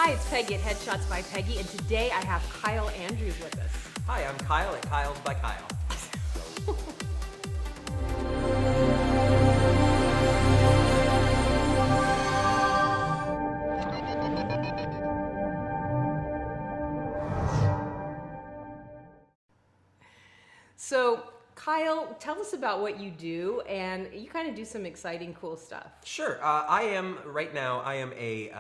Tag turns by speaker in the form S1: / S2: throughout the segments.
S1: Hi, it's Peggy at Headshots by Peggy, and today I have Kyle Andrews with us.
S2: Hi, I'm Kyle at Kyle's by Kyle.
S1: So, Kyle, tell us about what you do, and you kind of do some exciting, cool stuff.
S2: Sure. Right now, I am a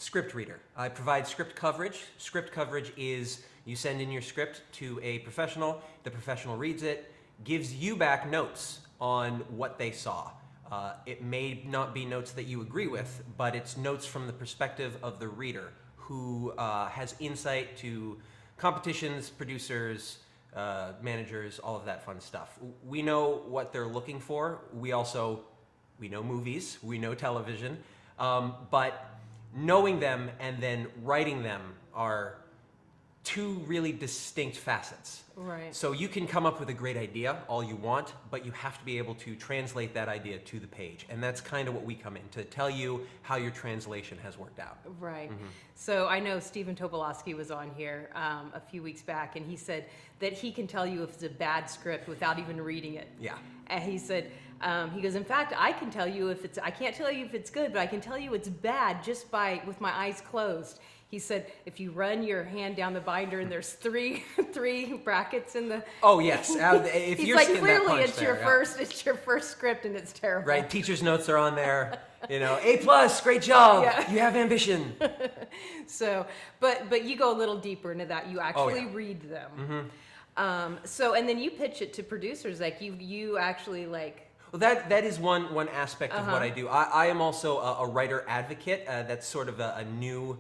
S2: script reader. I provide script coverage. Script coverage is you send in your script to a professional, the professional reads it, gives you back notes on what they saw. It may not be notes that you agree with, but it's notes from the perspective of the reader who has insight to competitions, producers, managers, all of that fun stuff. We know what they're looking for. We know movies, we know television, but knowing them and then writing them are two really distinct facets.
S1: Right.
S2: So you can come up with a great idea all you want, but you have to be able to translate that idea to the page. And that's kind of what we come in, to tell you how your translation has worked out.
S1: Right. So I know Stephen Tobolowsky was on here a few weeks back, and he said that he can tell you if it's a bad script without even reading it.
S2: Yeah.
S1: And he said, he goes, in fact, I can tell you if it's, I can't tell you if it's good, but I can tell you it's bad just with my eyes closed. He said, if you run your hand down the binder and there's three brackets in the.
S2: Oh yes, if
S1: he's
S2: you're
S1: like,
S2: seeing
S1: clearly
S2: that punch
S1: it's
S2: there,
S1: it's your first script and it's terrible.
S2: Right, teacher's notes are on there. You know, A+, great job.
S1: Yeah.
S2: You have ambition.
S1: So, but you go a little deeper into that. You actually read them. So, and then you pitch it to producers. Like you actually like.
S2: Well, that is one aspect of what I do. I am also a writer advocate. That's sort of a new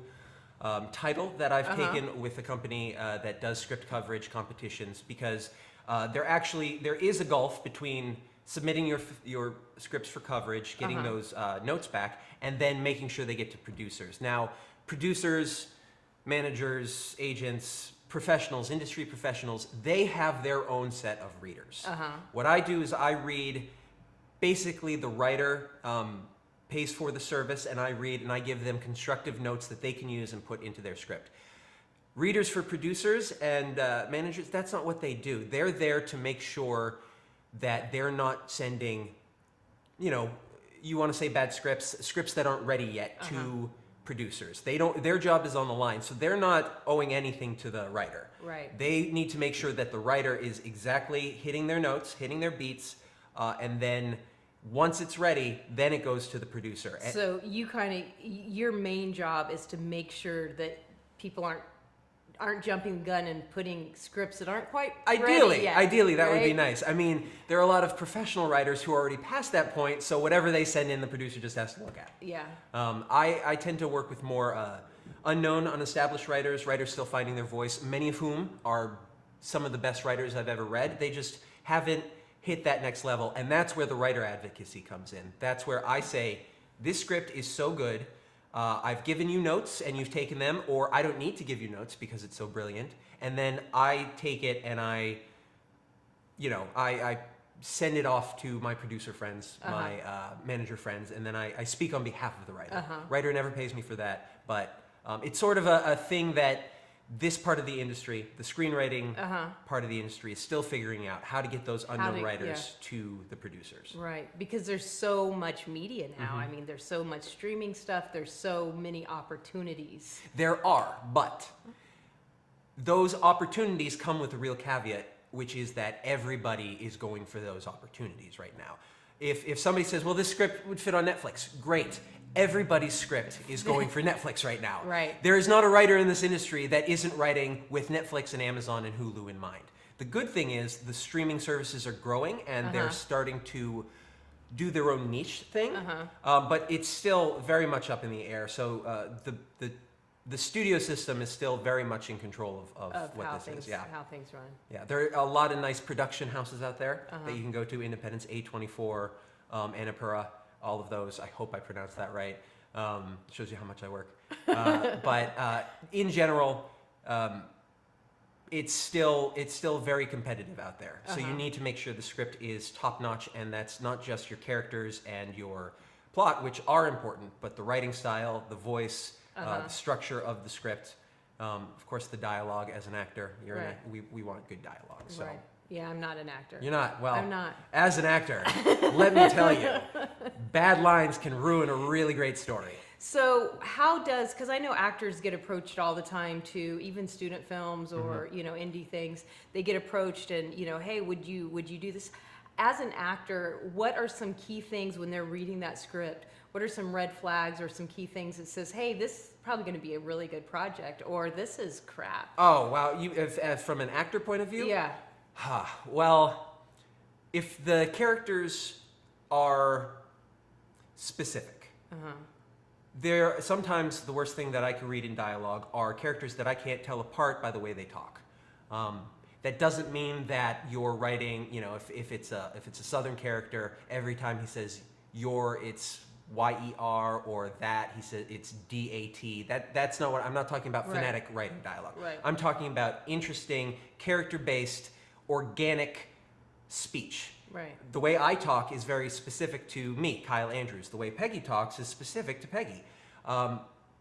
S2: title that I've taken with a company that does script coverage competitions, because there is a gulf between submitting your scripts for coverage, getting those notes back, and then making sure they get to producers. Now, producers, managers, agents, professionals, industry professionals, they have their own set of readers. What I do is I read. Basically, the writer pays for the service, and I read and I give them constructive notes that they can use and put into their script. Readers for producers and managers, that's not what they do. They're there to make sure that they're not sending, you want to say bad scripts that aren't ready yet to producers. Their job is on the line, so they're not owing anything to the writer.
S1: Right.
S2: They need to make sure that the writer is exactly hitting their notes, hitting their beats, and then once it's ready, then it goes to the producer.
S1: So your main job is to make sure that people aren't jumping the gun and putting scripts that aren't quite ready yet.
S2: Ideally, that would be
S1: right?
S2: nice. I mean, there are a lot of professional writers who are already past that point, so whatever they send in, the producer just has to look at.
S1: Yeah.
S2: I tend to work with more unknown, unestablished writers still finding their voice, many of whom are some of the best writers I've ever read. They just haven't hit that next level, and that's where the writer advocacy comes in. That's where I say, this script is so good, I've given you notes and you've taken them, or I don't need to give you notes because it's so brilliant, and then I take it and I send it off to my producer friends, my manager friends, and then I speak on behalf of the writer. Writer never pays me for that, but it's sort of a thing that this part of the industry, the screenwriting part of the industry, is still figuring out how to get those unknown writers to the producers.
S1: Right, because there's so much media now. I mean, there's so much streaming stuff. There's so many opportunities.
S2: There are, but those opportunities come with a real caveat, which is that everybody is going for those opportunities right now. If somebody says, well, this script would fit on Netflix, great. Everybody's script is going for Netflix right now.
S1: Right.
S2: There is not a writer in this industry that isn't writing with Netflix and Amazon and Hulu in mind. The good thing is the streaming services are growing and they're starting to do their own niche thing, but it's still very much up in the air. So the studio system is still very much in control of what this is. Yeah.
S1: How things run.
S2: Yeah, there are a lot of nice production houses out there that you can go to. Independence, A24, Annapurna, all of those. I hope I pronounced that right. Shows you how much I work. But in general, it's still very competitive out there. So you need to make sure the script is top notch, and that's not just your characters and your plot, which are important, but the writing style, the voice, the structure of the script. Of course, the dialogue as an actor.
S1: Right.
S2: We want good dialogue. So.
S1: Right. Yeah, I'm not an actor.
S2: You're not. Well,
S1: I'm not.
S2: As an actor, let me tell you, bad lines can ruin a really great story.
S1: So how does, because I know actors get approached all the time to even student films or, indie things, they get approached and, hey, would you do this? As an actor, what are some key things when they're reading that script? What are some red flags or some key things that says, hey, this is probably going to be a really good project, or this is crap?
S2: Oh, wow. If from an actor point of view?
S1: Yeah.
S2: Well, if the characters are specific, sometimes the worst thing that I can read in dialogue are characters that I can't tell apart by the way they talk. That doesn't mean that you're writing, if it's a Southern character, every time he says your, it's Y-E-R, or that, he says it's D-A-T. That's not what, I'm not talking about phonetic writing dialogue.
S1: Right.
S2: I'm talking about interesting, character-based, organic speech.
S1: Right.
S2: The way I talk is very specific to me, Kyle Andrews. The way Peggy talks is specific to Peggy.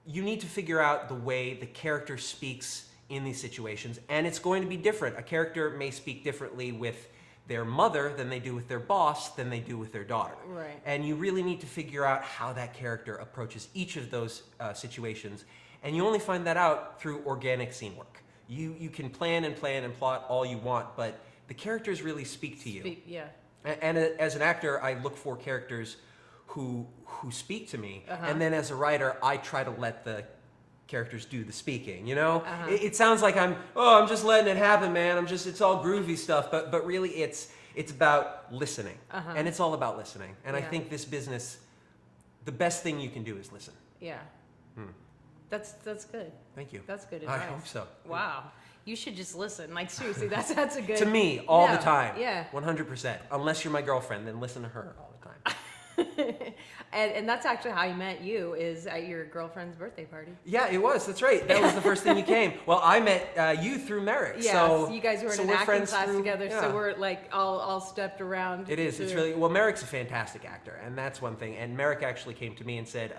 S2: You need to figure out the way the character speaks in these situations, and it's going to be different. A character may speak differently with their mother than they do with their boss, than they do with their daughter.
S1: Right.
S2: And you really need to figure out how that character approaches each of those situations, and you only find that out through organic scene work. You can plan and plot all you want, but the characters really speak to you.
S1: Yeah.
S2: And as an actor, I look for characters who speak to me, and then as a writer, I try to let the characters do the speaking. It sounds like I'm just letting it happen, man. It's all groovy stuff, but really it's about listening, and it's all about listening. And I think this business, the best thing you can do is listen.
S1: Yeah. That's good.
S2: Thank you.
S1: That's good advice.
S2: I hope so.
S1: Wow. You should just listen. Like, seriously, that's a good...
S2: To me, all the
S1: Yeah,
S2: time.
S1: Yeah.
S2: 100%. Unless you're my girlfriend, then listen to her all the time.
S1: And that's actually how I met you, is at your girlfriend's birthday party.
S2: Yeah, it was. That's right. That was the first thing you came. Well, I met you through Merrick.
S1: Yeah,
S2: so
S1: you guys were in an
S2: we're
S1: acting
S2: friends
S1: class
S2: through-
S1: together,
S2: yeah.
S1: so we're like all stepped around.
S2: It is. It's really... Well, Merrick's a fantastic actor, and that's one thing. And Merrick actually came to me and said,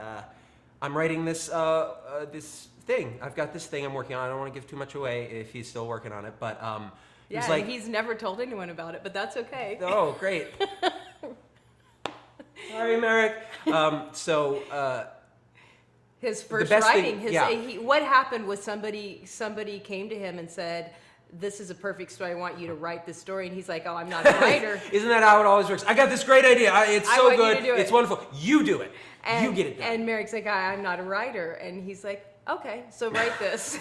S2: I'm writing this this thing. I've got this thing I'm working on. I don't want to give too much away if he's still working on it, but he was like...
S1: he's never told anyone about it, but that's okay.
S2: Oh, great. Sorry, Merrick.
S1: His first
S2: best
S1: writing,
S2: thing-
S1: what happened was somebody came to him and said, this is a perfect story, I want you to write this story. And he's like, oh, I'm not a writer.
S2: Isn't that how it always works? I got this great idea. It's
S1: I
S2: so
S1: want you
S2: good.
S1: to do it.
S2: It's wonderful. You do it.
S1: And,
S2: you get it done.
S1: And Merrick's like, I'm not a writer. And he's like, okay, so write this.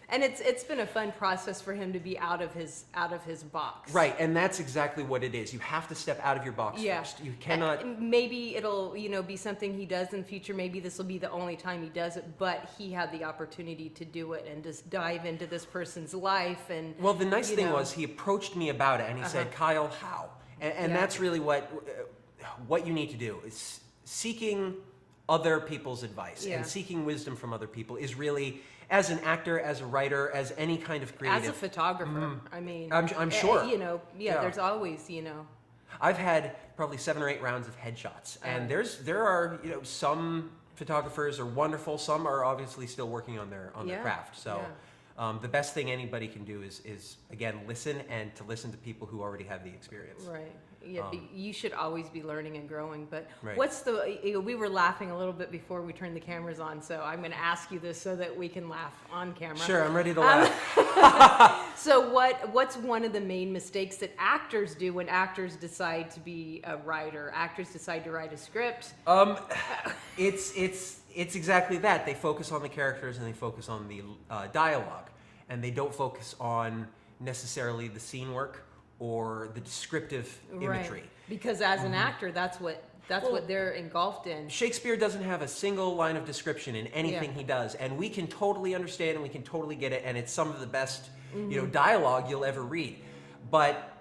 S1: And it's been a fun process for him to be out of his box.
S2: Right, and that's exactly what it is. You have to step out of your box first. You cannot...
S1: And maybe it'll, be something he does in the future. Maybe this will be the only time he does it, but he had the opportunity to do it and just dive into this person's life. And
S2: Well, the nice thing was he approached me about it, and he said, Kyle, how? And that's really what you need to do, is seeking other people's advice and seeking wisdom from other people is really... As an actor, as a writer, as any kind of creative...
S1: As a photographer, I mean...
S2: I'm sure.
S1: There's always,
S2: I've had probably 7 or 8 rounds of headshots, and there are, some photographers are wonderful, some are obviously still working on their craft. So the best thing anybody can do is, again, listen, and to listen to people who already have the experience.
S1: Right. Yeah, you should always be learning and growing. But
S2: Right.
S1: what's we were laughing a little bit before we turned the cameras on, so I'm going to ask you this so that we can laugh on camera.
S2: Sure, I'm ready to laugh.
S1: So what's one of the main mistakes that actors do when actors decide to be a writer? Actors decide to write a script?
S2: It's exactly that. They focus on the characters and they focus on the dialogue, and they don't focus on necessarily the scene work or the descriptive imagery.
S1: Right. Because as an actor, that's what they're engulfed in.
S2: Shakespeare doesn't have a single line of description in anything he does, and we can totally understand and we can totally get it, and it's some of the best dialogue you'll ever read. But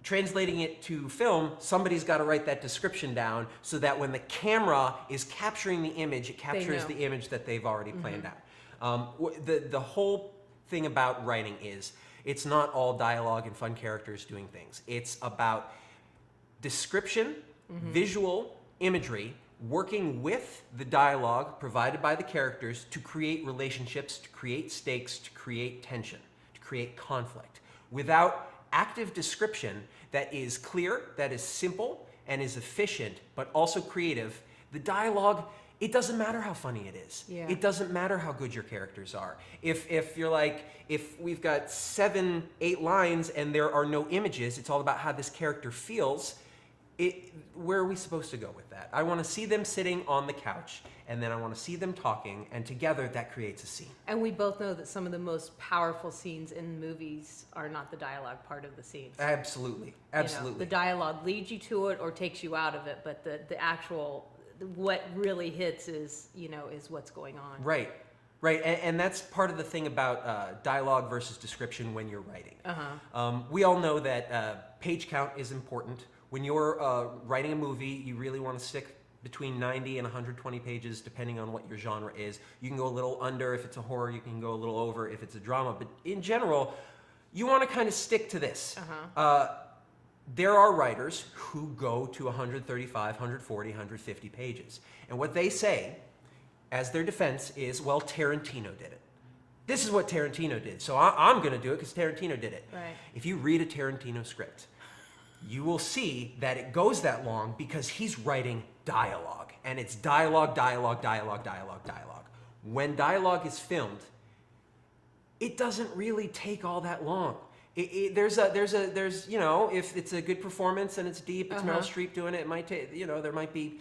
S2: translating it to film, somebody's got to write that description down so that when the camera is capturing the image, it captures the image that they've already planned out. The whole thing about writing is it's not all dialogue and fun characters doing things. It's about description, visual imagery, working with the dialogue provided by the characters to create relationships, to create stakes, to create tension, to create conflict. Without active description that is clear, that is simple, and is efficient, but also creative, the dialogue, it doesn't matter how funny it is.
S1: Yeah.
S2: It doesn't matter how good your characters are. If you're like, if we've got 7, 8 lines and there are no images, it's all about how this character feels, where are we supposed to go with that? I want to see them sitting on the couch, and then I want to see them talking, and together that creates a scene.
S1: And we both know that some of the most powerful scenes in movies are not the dialogue part of the scenes.
S2: Absolutely, absolutely.
S1: You know, the dialogue leads you to it or takes you out of it, but the actual, what really hits is, you know, is what's going on.
S2: Right, right, and that's part of the thing about dialogue versus description when you're writing. We all know that page count is important. When you're writing a movie, you really want to stick between 90 and 120 pages, depending on what your genre is. You can go a little under if it's a horror, you can go a little over if it's a drama, but in general, you want to kind of stick to this. There are writers who go to 135, 140, 150 pages. And what they say, as their defense, is, well, Tarantino did it. This is what Tarantino did, so I'm going to do it because Tarantino did it.
S1: Right.
S2: If you read a Tarantino script, you will see that it goes that long because he's writing dialogue. And it's dialogue, dialogue, dialogue, dialogue, dialogue. When dialogue is filmed, it doesn't really take all that long. There's you know, if it's a good performance and it's deep, it's Meryl Streep doing it, it might take, you know, there might be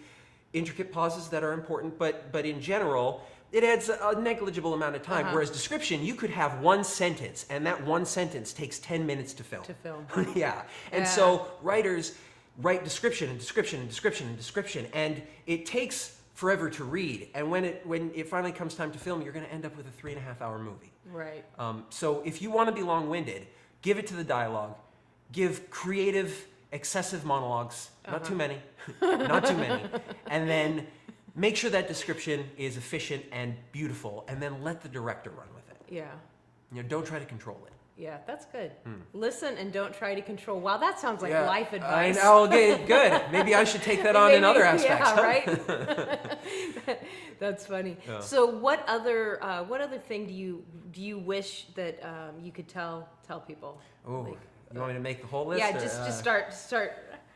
S2: intricate pauses that are important, but in general, it adds a negligible amount of time. Whereas description, you could have one sentence, and that one sentence takes 10 minutes to film. Yeah. And so writers write description and description and description and description, and it takes forever to read. And when it finally comes time to film, you're going to end up with a 3.5-hour movie.
S1: Right.
S2: So if you want to be long-winded, give it to the dialogue. Give creative, excessive monologues. Not too many. Not too many. And then make sure that description is efficient and beautiful, and then let the director run with it.
S1: Yeah.
S2: You know, don't try to control it.
S1: Yeah, that's good. Listen and don't try to control. Wow, that sounds like life advice.
S2: I know. Okay, good. Maybe I should take that on in other aspects.
S1: Yeah, right. That's funny. Yeah. So, what other thing do you wish that you could tell people?
S2: Oh, like, you want me to make the whole list?
S1: Yeah, just start.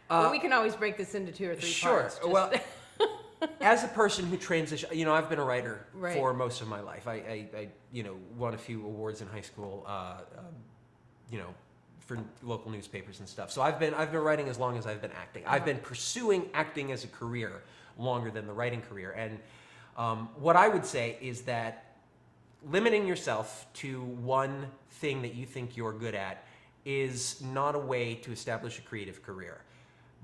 S1: Well, we can always break this into 2 or 3 parts.
S2: Sure. Well, as a person who transitioned, you know, I've been a writer for most of my life. I you know, won a few awards in high school, you know, for local newspapers and stuff. So I've been writing as long as I've been acting. I've been pursuing acting as a career longer than the writing career. And what I would say is that limiting yourself to one thing that you think you're good at is not a way to establish a creative career.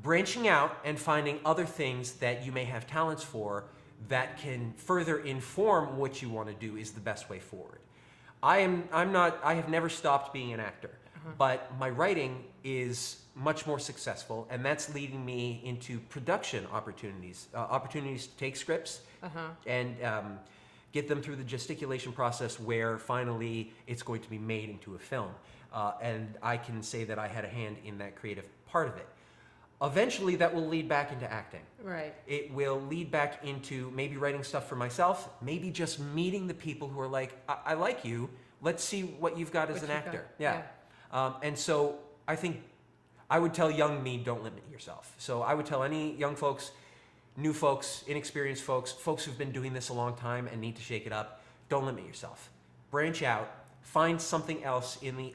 S2: Branching out and finding other things that you may have talents for that can further inform what you want to do is the best way forward. I have never stopped being an actor, but my writing is much more successful, and that's leading me into production opportunities, opportunities to take scripts and get them through the gesticulation process where finally it's going to be made into a film. And I can say that I had a hand in that creative part of it. Eventually, that will lead back into acting. Right. It will lead back into maybe writing stuff for myself, maybe just meeting the people who are like, I like you, let's see what you've got as an actor. Yeah. And so I think I would tell young me, don't limit yourself. So I would tell any young folks, new folks, inexperienced folks, folks who've been doing this a long time and need to shake it up, don't limit yourself. Branch out, find something else in the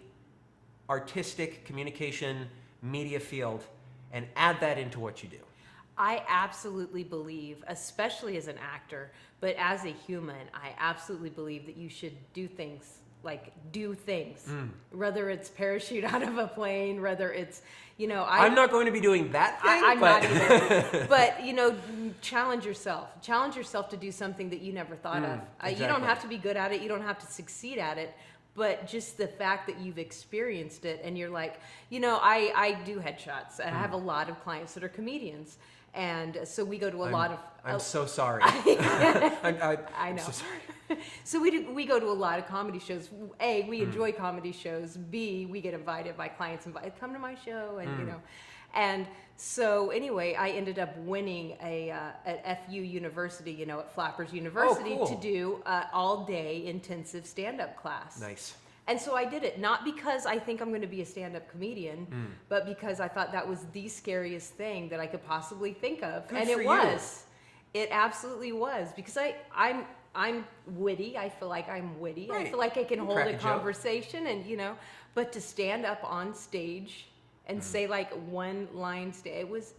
S2: artistic communication media field, and add that into what you do.
S1: I absolutely believe, especially as an actor, but as a human, I absolutely believe that you should do things. Whether it's parachute out of a plane, whether it's, you know,
S2: I'm not going to be doing that thing.
S1: I'm not either. But, you know, challenge yourself. Challenge yourself to do something that you never thought of.
S2: Exactly.
S1: You don't have to be good at it. You don't have to succeed at it. But just the fact that you've experienced it and you're like, you know, I do headshots. I have a lot of clients that are comedians. And so we go to a lot of...
S2: I'm so sorry.
S1: I know.
S2: So sorry.
S1: So we go to a lot of comedy shows. A, we enjoy comedy shows. B, we get invited by clients, come to my show, and you know. And so anyway, I ended up winning at FU University, you know, at Flappers University,
S2: cool.
S1: to do all-day intensive stand-up class.
S2: Nice.
S1: And so I did it, not because I think I'm going to be a stand-up comedian, but because I thought that was the scariest thing that I could possibly think of.
S2: Good
S1: And
S2: for
S1: it
S2: you.
S1: was. It absolutely was. Because I'm witty. I feel like I'm witty.
S2: Right.
S1: I feel like I can hold
S2: crack
S1: a
S2: a joke.
S1: conversation, and you know, but to stand up on stage and say like one line, it was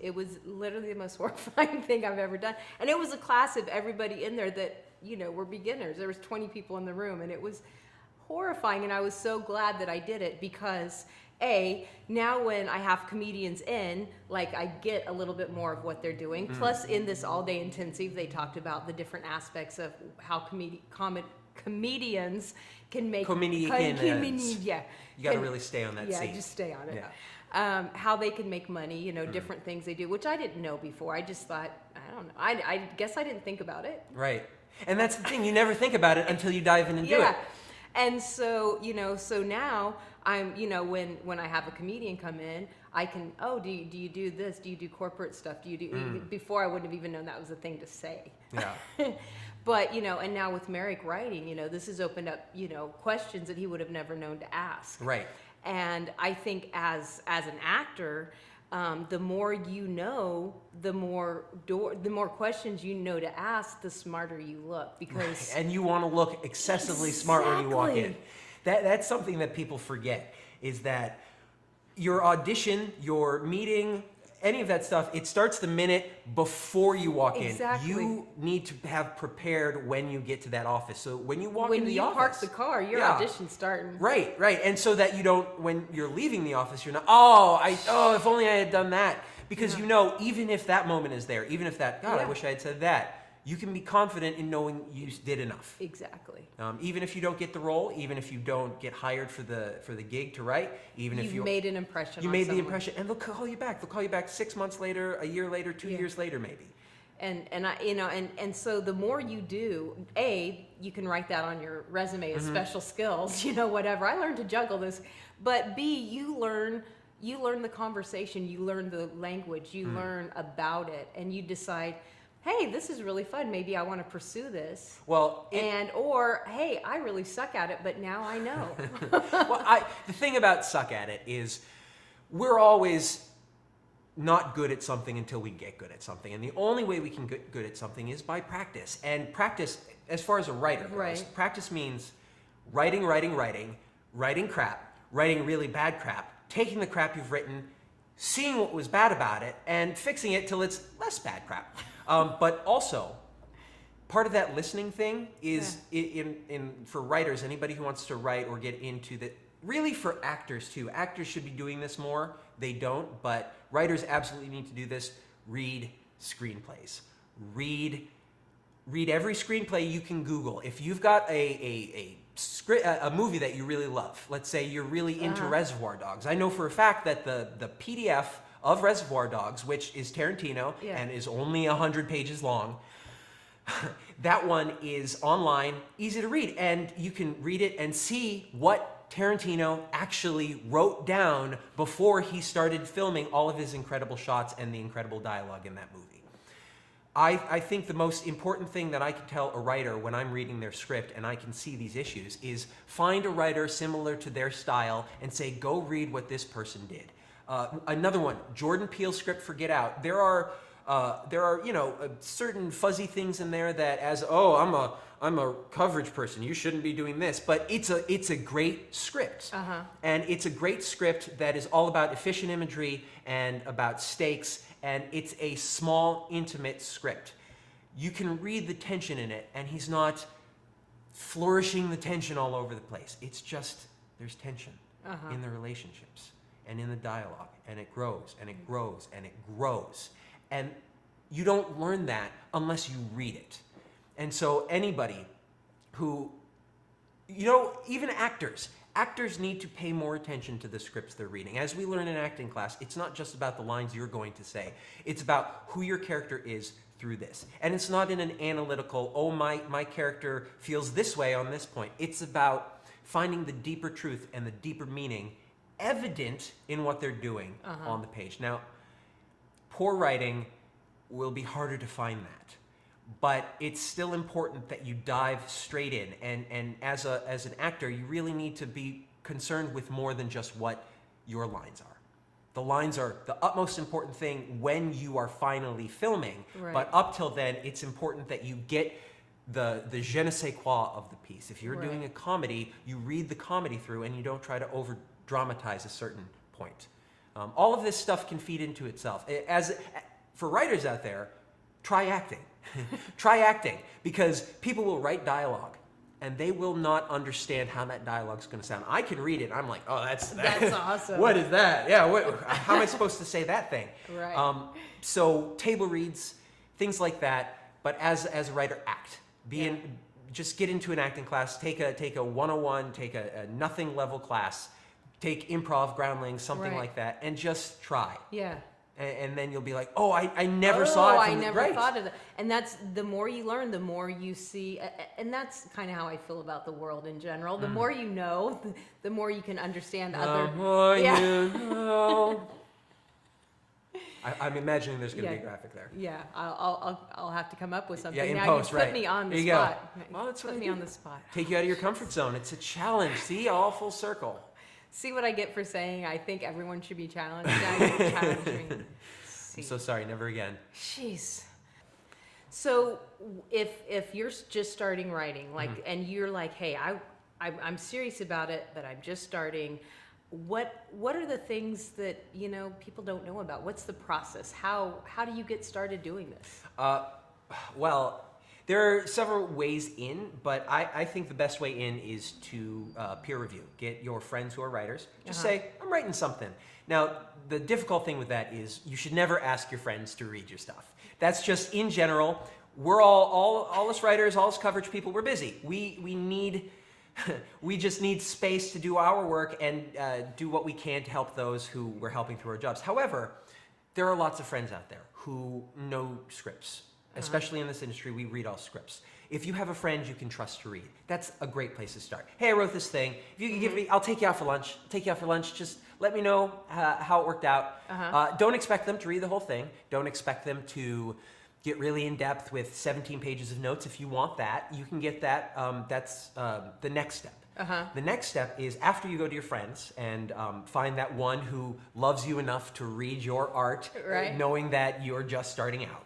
S1: literally the most horrifying thing I've ever done. And it was a class of everybody in there that, you know, were beginners. There was 20 people in the room, and it was horrifying. And I was so glad that I did it, because now when I have comedians in, like, I get a little bit more of what they're doing. Plus, in this all-day intensive, they talked about the different aspects of how comedians can make
S2: Yeah. You got to really stay on that
S1: yeah,
S2: seat.
S1: just stay on it.
S2: Yeah.
S1: How they can make money, you know, different things they do, which I didn't know before. I just thought, I don't know. I guess I didn't think about it.
S2: Right. And that's the thing. You never think about it until you dive in and do it.
S1: And so, you know, so now I'm, you know, when I have a comedian come in, I can, do you do this? Do you do corporate stuff? Do you do, before I wouldn't have even known that was a thing to say.
S2: Yeah.
S1: But, you know, and now with Merrick writing, you know, this has opened up, you know, questions that he would have never known to ask.
S2: Right.
S1: And I think as an actor, the more you know, the more questions you know to ask, the smarter you look. Because
S2: And you want to look excessively smart when you walk in.
S1: Exactly.
S2: That's something that people forget, is that your audition, your meeting, any of that stuff, it starts the minute before you walk
S1: Exactly.
S2: in. You need to have prepared when you get to that office. So when you walk into the office,
S1: park the car, your audition's starting.
S2: Right. And so that you don't, when you're leaving the office, you're not, if only I had done that. Because you know, even if that moment is there, even if that, God, I wish I had said that, you can be confident in knowing you did enough.
S1: Exactly.
S2: Even if you don't get the role, even if you don't get hired for the gig to write, even if you
S1: made an impression.
S2: you
S1: on
S2: made
S1: someone.
S2: the impression, and they'll call you back. They'll call you back 6 months later, a year later, 2 years later, maybe.
S1: And I, you know, and so the more you do, you can write that on your resume as special skills, you know, whatever. I learned to juggle this, but B, you learn the conversation, you learn the language, you learn about it, and you decide, hey, this is really fun. Maybe I want to pursue this.
S2: Well,
S1: or hey, I really suck at it, but now I know.
S2: well, the thing about suck at it is we're always not good at something until we get good at something. And the only way we can get good at something is by practice. And practice, as far as a writer goes,
S1: Right.
S2: practice means writing crap, writing really bad crap, taking the crap you've written, seeing what was bad about it, and fixing it till it's less bad crap. But also, part of that listening thing is for writers, anybody who wants to write or get into that, really for actors too. Actors should be doing this more. They don't, but writers absolutely need to do this. Read screenplays. Read every screenplay you can Google. If you've got a movie that you really love, let's say you're really into Reservoir Dogs. I know for a fact that the PDF of Reservoir Dogs, which is Tarantino and is only 100 pages long, that one is online, easy to read, and you can read it and see what Tarantino actually wrote down before he started filming all of his incredible shots and the incredible dialogue in that movie. I think the most important thing that I can tell a writer when I'm reading their script and I can see these issues is find a writer similar to their style and say, go read what this person did. Another one, Jordan Peele's script for Get Out. There are certain fuzzy things in there that I'm a coverage person. You shouldn't be doing this, but it's a great script, and it's a great script that is all about efficient imagery and about stakes, and it's a small, intimate script. You can read the tension in it, and he's not flourishing the tension all over the place. It's just there's tension in the relationships and in the dialogue, and it grows and it grows and it grows. And you don't learn that unless you read it. And so anybody who, even actors need to pay more attention to the scripts they're reading. As we learn in acting class, it's not just about the lines you're going to say. It's about who your character is through this. And it's not in an analytical, my character feels this way on this point. It's about finding the deeper truth and the deeper meaning evident in what they're doing on the page. Now, poor writing will be harder to find that. But it's still important that you dive straight in. And as an actor, you really need to be concerned with more than just what your lines are. The lines are the utmost important thing when you are finally filming.
S1: Right.
S2: But up till then, it's important that you get the je ne sais quoi of the piece. If you're
S1: Right.
S2: doing a comedy, you read the comedy through and you don't try to over dramatize a certain point. All of this stuff can feed into itself. For writers out there, try acting. Try acting, because people will write dialogue and they will not understand how that dialogue's going to sound. I can read it and I'm like, oh, that's
S1: awesome.
S2: What is that? Yeah, how am I supposed to say that thing?
S1: Right.
S2: So table reads, things like that. But as a writer, act. Just get into an acting class. Take a 101. Take a nothing level class. Take improv, groundlings, something
S1: Right.
S2: like that, and just try.
S1: Yeah.
S2: And then you'll be like, oh, I never saw it.
S1: I never thought of that. And that's, the more you learn, the more you see. And that's kind of how I feel about the world in general. The more you know, the more you can understand other.
S2: The more
S1: Yeah.
S2: you know. I'm imagining there's going to
S1: Yeah.
S2: be a graphic there.
S1: Yeah, I'll have to come up with something.
S2: Yeah, in
S1: now
S2: post,
S1: you put
S2: right.
S1: me on the
S2: There you go.
S1: spot.
S2: Well, that's what
S1: put
S2: I
S1: me
S2: do.
S1: on the spot.
S2: Take you out of your comfort zone. It's a challenge. See, all full circle.
S1: See what I get for saying I think everyone should be challenged. Now you challenge me. See.
S2: I'm so sorry. Never again.
S1: Jeez. So if you're just starting writing, like, and you're like, hey, I'm serious about it, but I'm just starting. What are the things that people don't know about? What's the process? How do you get started doing this?
S2: Well, there are several ways in, but I think the best way in is to peer review. Get your friends who are writers. Just say, I'm writing something. Now, the difficult thing with that is you should never ask your friends to read your stuff. That's just in general. We're all us writers, all us coverage people, we're busy. We just need space to do our work and do what we can to help those who we're helping through our jobs. However, there are lots of friends out there who know scripts. Especially in this industry, we read all scripts. If you have a friend you can trust to read, that's a great place to start. Hey, I wrote this thing. If you can give me, I'll take you out for lunch. Just let me know how it worked out. Don't expect them to read the whole thing. Don't expect them to get really in depth with 17 pages of notes. If you want that, you can get that. That's the next step. The next step is after you go to your friends and find that one who loves you enough to read your art,
S1: Right.
S2: knowing that you're just starting out.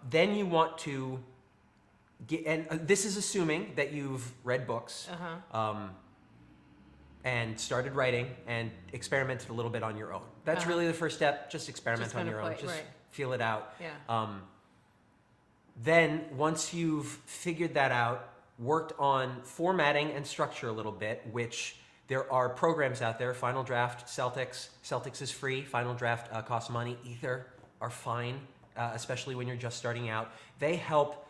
S2: Then you want to get, and this is assuming that you've read books and started writing and experimented a little bit on your own. That's really the first step. Just experiment
S1: Just
S2: on
S1: kinda
S2: your own.
S1: play,
S2: Just
S1: right.
S2: feel it out.
S1: Yeah.
S2: Then once you've figured that out, worked on formatting and structure a little bit, which there are programs out there, Final Draft, Celtics. Celtics is free. Final Draft costs money. Either are fine, especially when you're just starting out. They help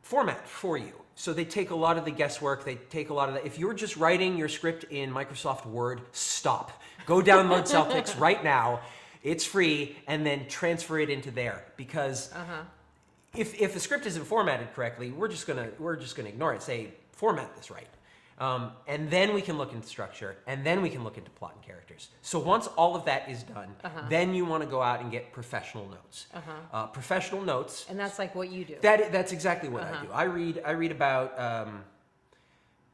S2: format for you. So they take a lot of the guesswork. They take a lot of the, if you're just writing your script in Microsoft Word, stop. Go download Celtics right now. It's free, and then transfer it into there, because if the script isn't formatted correctly, we're just gonna ignore it. Say, format this right, and then we can look into structure, and then we can look into plot and characters. So once all of that is done, then you want to go out and get professional notes. Professional notes.
S1: And that's like what you do.
S2: That's exactly what I do. I read about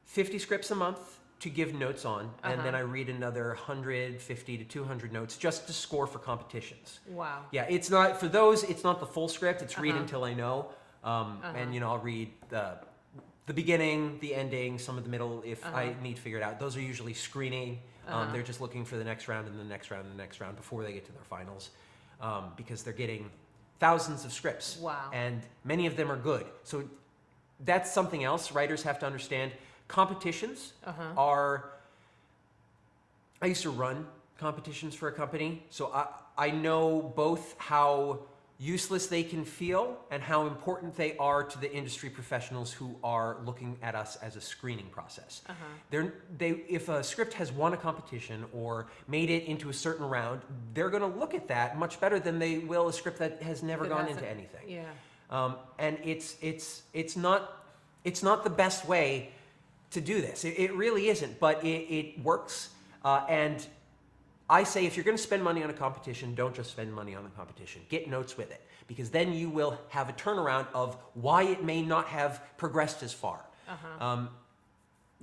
S2: 50 scripts a month to give notes on, and then I read another 150 to 200 notes just to score for competitions.
S1: Wow.
S2: Yeah, it's not for those. It's not the full script. It's read until I know, and I'll read the beginning, the ending, some of the middle if I need to figure it out. Those are usually screening. They're just looking for the next round and the next round and the next round before they get to their finals, because they're getting thousands of scripts.
S1: Wow.
S2: And many of them are good. So that's something else writers have to understand. Competitions are, I used to run competitions for a company, so I know both how useless they can feel and how important they are to the industry professionals who are looking at us as a screening process. If a script has won a competition or made it into a certain round, they're going to look at that much better than they will a script that has never gone into anything.
S1: Yeah.
S2: And it's not the best way to do this. It really isn't, but it works. And I say if you're going to spend money on a competition, don't just spend money on the competition. Get notes with it, because then you will have a turnaround of why it may not have progressed as far.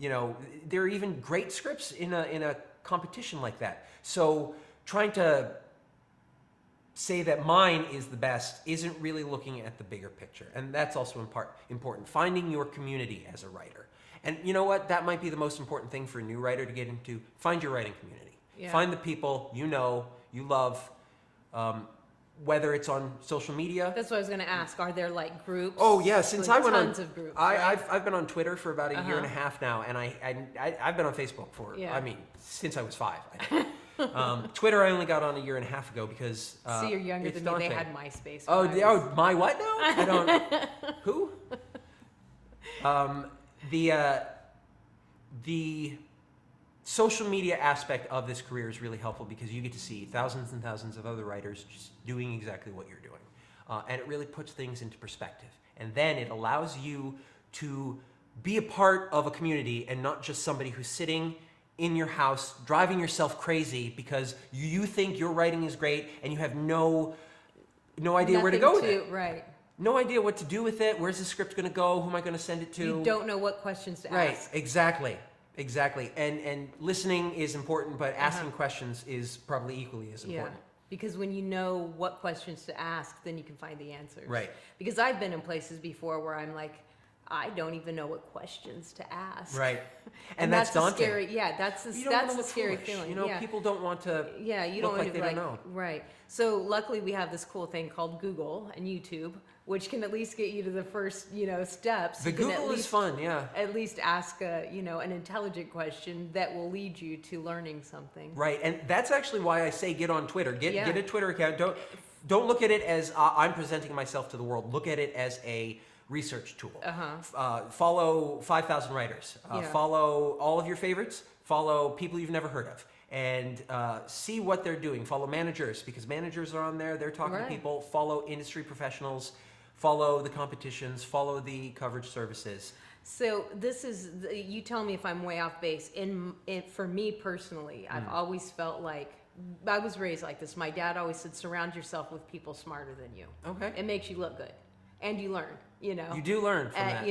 S2: You know, there are even great scripts in a competition like that. So trying to say that mine is the best isn't really looking at the bigger picture. And that's also in part important. Finding your community as a writer. And you know what? That might be the most important thing for a new writer to get into. Find your writing community.
S1: Yeah.
S2: Find the people you know, you love, whether it's on social media.
S1: That's what I was going to ask. Are there like groups?
S2: Oh yeah, since I went on
S1: tons of groups. Right?
S2: I've been on Twitter for about a year and a half now, and I've been on Facebook for I mean since I was 5. I think. Twitter I only got on a year and a half ago because
S1: so you're younger than
S2: daunting.
S1: me. They had MySpace.
S2: Oh, my what now? I don't. Who? The social media aspect of this career is really helpful because you get to see thousands and thousands of other writers just doing exactly what you're doing, and it really puts things into perspective. And then it allows you to be a part of a community and not just somebody who's sitting in your house driving yourself crazy because you think your writing is great and you have no idea where to go with it.
S1: Right.
S2: No idea what to do with it. Where's the script going to go? Who am I going to send it to?
S1: You don't know what questions to
S2: right,
S1: ask.
S2: Exactly. And listening is important, but asking questions is probably equally as important.
S1: Yeah. Because when you know what questions to ask, then you can find the answers.
S2: Right.
S1: Because I've been in places before where I'm like, I don't even know what questions to ask.
S2: Right.
S1: And
S2: that's
S1: the
S2: daunting.
S1: scary, that's the scary
S2: foolish.
S1: feeling.
S2: You know, people don't want to
S1: you
S2: look
S1: don't
S2: like
S1: want
S2: they
S1: to
S2: don't know.
S1: Right. So luckily we have this cool thing called Google and YouTube, which can at least get you to the first, steps.
S2: The
S1: You can
S2: Google is fun, yeah.
S1: At least ask an intelligent question that will lead you to learning something.
S2: Right, and that's actually why I say get on Twitter. Get a Twitter account. Don't look at it as I'm presenting myself to the world. Look at it as a research tool. Follow 5,000 writers. Follow all of your favorites. Follow people you've never heard of. And see what they're doing. Follow managers, because managers are on there. They're talking to people. Follow industry professionals. Follow the competitions. Follow the coverage services.
S1: So this is, you tell me if I'm way off base. For me personally, I've always felt like, I was raised like this. My dad always said, surround yourself with people smarter than you.
S2: Okay.
S1: It makes you look good. And you learn, You
S2: do learn from that.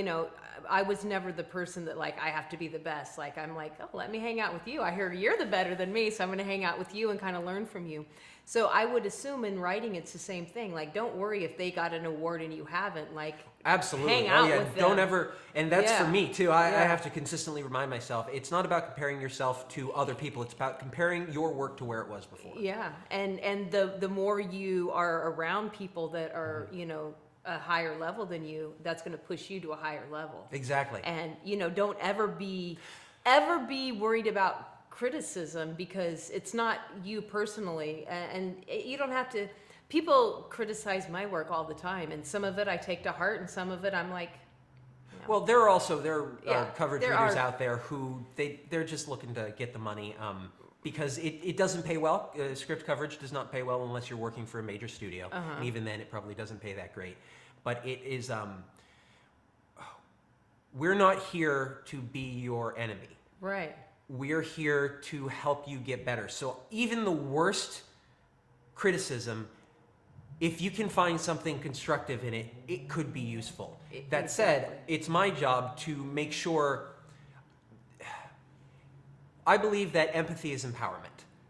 S1: I was never the person that like, I have to be the best. Like, I'm like, oh, let me hang out with you. I hear you're the better than me, so I'm going to hang out with you and kind of learn from you. So I would assume in writing, it's the same thing. Like, don't worry if they got an award and you haven't. Like,
S2: absolutely.
S1: hang out with them.
S2: Don't ever, and that's for me too. I have to consistently remind myself, it's not about comparing yourself to other people. It's about comparing your work to where it was before. Yeah,
S1: and the more you are around people that are, a higher level than you, that's going to push you to a higher level.
S2: Exactly.
S1: And don't ever be worried about criticism, because it's not you personally, and you don't have to. People criticize my work all the time, and some of it I take to heart, and some of it I'm like,
S2: well, there are coverage readers out there who they're just looking to get the money, because it doesn't pay well. Script coverage does not pay well unless you're working for a major studio, and even then it probably doesn't pay that great. But it is, we're not here to be your enemy.
S1: Right.
S2: We're here to help you get better. So even the worst criticism, if you can find something constructive in it, it could be useful. That said, it's my job to make sure. I believe that empathy is empowerment.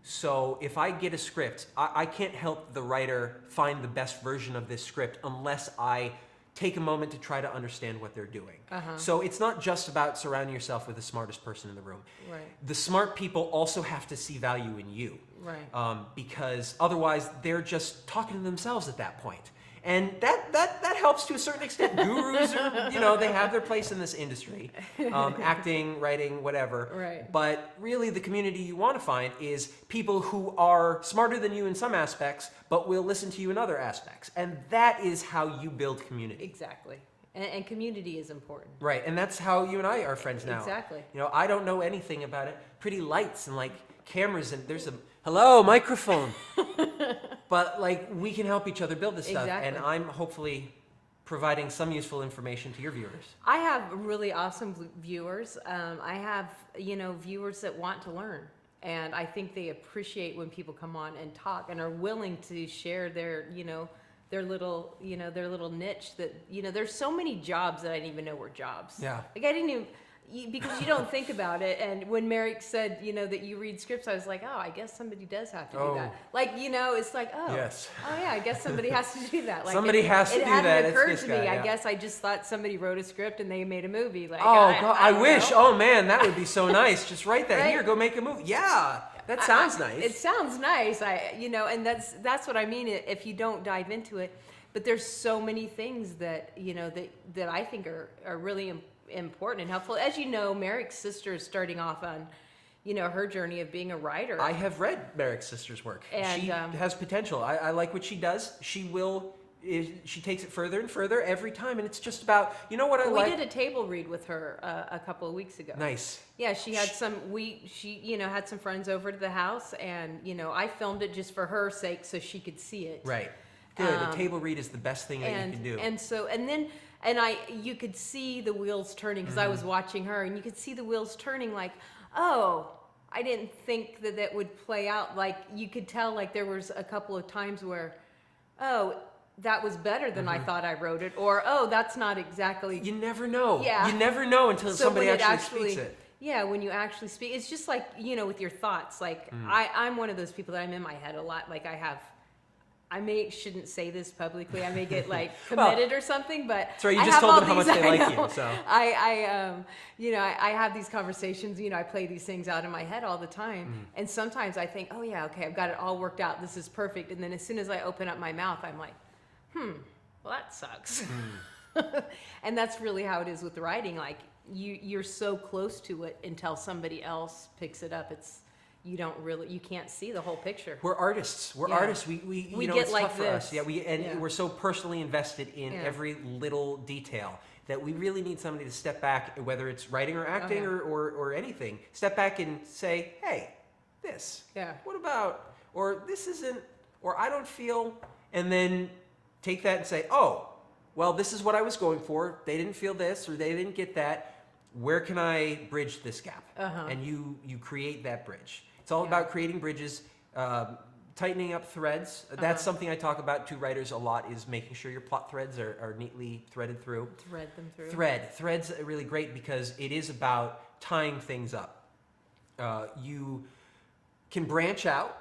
S2: So if I get a script, I can't help the writer find the best version of this script unless I take a moment to try to understand what they're doing. So it's not just about surrounding yourself with the smartest person in the room.
S1: Right.
S2: The smart people also have to see value in you.
S1: Right.
S2: Because otherwise they're just talking to themselves at that point. And that helps to a certain extent. Gurus are, they have their place in this industry, acting, writing, whatever.
S1: Right.
S2: But really the community you want to find is people who are smarter than you in some aspects, but will listen to you in other aspects. And that is how you build community.
S1: Exactly. And community is important.
S2: Right. And that's how you and I are friends now.
S1: Exactly.
S2: I don't know anything about it. Pretty lights and like cameras, and there's a hello microphone. But like, we can help each other build this stuff, and I'm hopefully providing some useful information to your viewers.
S1: I have really awesome viewers. I have viewers that want to learn, And I think they appreciate when people come on and talk and are willing to share their, their little niche that, there's so many jobs that I didn't even know were jobs.
S2: Yeah.
S1: Like I didn't even, because you don't think about it. And when Merrick said, that you read scripts, I was like, oh, I guess somebody does have to do that. Like, it's like, oh,
S2: Yes.
S1: oh yeah, I guess somebody has to do that. Like
S2: Somebody has to do that.
S1: It hadn't occurred
S2: It's
S1: to
S2: this
S1: me.
S2: guy,
S1: I
S2: yeah.
S1: guess I just thought somebody wrote a script and they made a movie. Like,
S2: Oh, God, I
S1: don't
S2: wish.
S1: know.
S2: Oh, man, that would be so nice. Just write that
S1: Right?
S2: here. Go make a movie. Yeah, that sounds nice.
S1: It sounds nice. And that's what I mean. If you don't dive into it, but there's so many things that that I think are really important and helpful. As you know, Merrick's sister is starting off on her journey of being a writer.
S2: I have read Merrick's sister's work.
S1: And,
S2: she has potential. I like what she does. She takes it further and further every time, and it's just about what I
S1: we
S2: like.
S1: did a table read with her a couple of weeks ago.
S2: Nice.
S1: Yeah, she had she had some friends over to the house, and I filmed it just for her sake so she could see it.
S2: Right. Good. A table read is the best thing that you can do.
S1: And you could see the wheels turning because I was watching her, and you could see the wheels turning. Like, oh, I didn't think that would play out. Like you could tell, like there was a couple of times where, oh, that was better than I thought I wrote it, or oh, that's not exactly.
S2: You never know.
S1: Yeah.
S2: You never know until
S1: So
S2: somebody
S1: when
S2: actually speaks it.
S1: Yeah, when you actually speak, it's just like with your thoughts. Like I'm one of those people that I'm in my head a lot. Like I shouldn't say this publicly. I may get like committed or something, but
S2: that's right. You
S1: I
S2: just
S1: have
S2: told
S1: all
S2: them how much
S1: these-
S2: they
S1: I
S2: like
S1: know.
S2: you. So
S1: I have these conversations. I play these things out in my head all the time, and sometimes I think, oh yeah, okay, I've got it all worked out. This is perfect. And then as soon as I open up my mouth, I'm like, well, that sucks. And that's really how it is with writing. Like you're so close to it until somebody else picks it up. You can't see the whole picture.
S2: We're artists. We're
S1: Yeah.
S2: artists. We
S1: get
S2: it's
S1: like
S2: tough for us.
S1: this.
S2: Yeah, we're so personally invested in
S1: Yeah.
S2: every little detail that we really need somebody to step back, whether it's writing or acting
S1: yeah.
S2: or anything. Step back and say, hey, this.
S1: Yeah.
S2: What about? Or this isn't. Or I don't feel. And then take that and say, oh, well, this is what I was going for. They didn't feel this or they didn't get that. Where can I bridge this gap? And you create that bridge. It's all about creating bridges, tightening up threads. That's something I talk about to writers a lot, is making sure your plot threads are neatly threaded through.
S1: Thread them through.
S2: Threads are really great because it is about tying things up. You can branch out,